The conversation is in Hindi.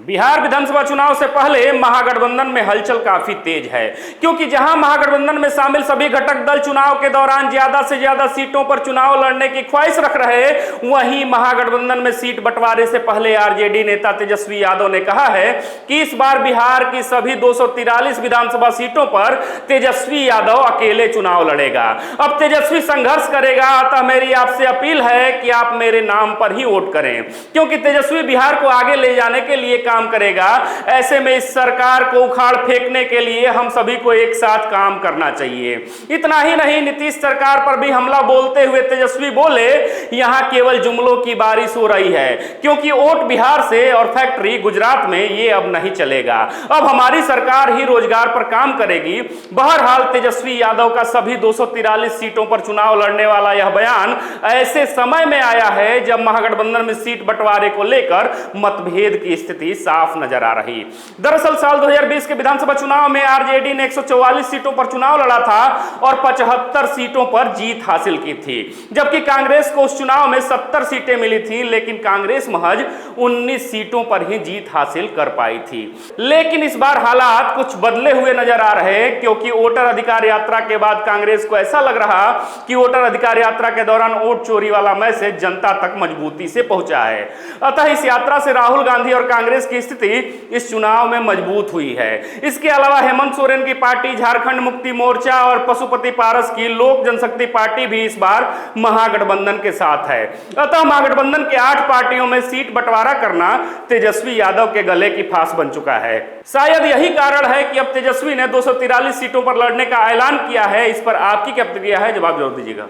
बिहार विधानसभा चुनाव से पहले महागठबंधन में हलचल काफी तेज है, क्योंकि जहां महागठबंधन में शामिल सभी घटक दल चुनाव के दौरान ज्यादा से ज्यादा सीटों पर चुनाव लड़ने की ख्वाहिश रख रहे, वहीं महागठबंधन में सीट बंटवारे से पहले आरजेडी नेता तेजस्वी यादव ने कहा है कि इस बार बिहार की सभी 243 विधानसभा सीटों पर तेजस्वी यादव अकेले चुनाव लड़ेगा। अब तेजस्वी संघर्ष करेगा, अतः मेरी आपसे अपील है कि आप मेरे नाम पर ही वोट करें, क्योंकि तेजस्वी बिहार को आगे ले जाने के लिए काम करेगा। ऐसे में इस सरकार को उखाड़ फेंकने के लिए हम सभी को एक साथ काम करना चाहिए। इतना ही नहीं, नीतीश सरकार पर भी हमला बोलते हुए तेजस्वी बोले, यहां केवल जुमलों की बारिश हो रही है, क्योंकि वोट बिहार से और फैक्ट्री गुजरात में ये अब नहीं चलेगा। अब हमारी सरकार ही रोजगार पर काम करेगी। बहरहाल तेजस्वी यादव का सभी 243 सीटों पर चुनाव लड़ने वाला यह बयान ऐसे समय में आया है जब महागठबंधन में सीट बंटवारे को लेकर मतभेद की स्थिति साफ नजर आ रही। दरअसल साल 2020 के विधानसभा चुनाव में आरजेडी ने 144 सीटों पर चुनाव लड़ा था और 75 सीटों पर जीत हासिल की थी, जबकि कांग्रेस को उस चुनाव में 70 सीटें मिली थी, लेकिन कांग्रेस महज 19 सीटों पर ही जीत हासिल कर पाई थी। लेकिन इस बार हालात कुछ बदले हुए नजर आ रहे, क्योंकि वोटर अधिकार यात्रा के बाद कांग्रेस को ऐसा लग रहा कि वोटर अधिकार यात्रा के दौरान वोट चोरी वाला मैसेज जनता तक मजबूती से पहुंचा है। अतः इस यात्रा से राहुल गांधी और कांग्रेस की स्थिति इस चुनाव में मजबूत हुई है। इसके अलावा हेमंत सोरेन की पार्टी झारखंड मुक्ति मोर्चा और पशुपति पारस की लोक जनशक्ति पार्टी भी इस बार महागठबंधन के साथ है। अतः महागठबंधन के 8 पार्टियों में सीट बंटवारा करना तेजस्वी यादव के गले की फांस बन चुका है। शायद यही कारण है कि अब तेजस्वी ने 243 सीटों पर लड़ने का ऐलान किया है। इस पर आपकी क्या प्रतिक्रिया है, जवाब जरूर दीजिएगा।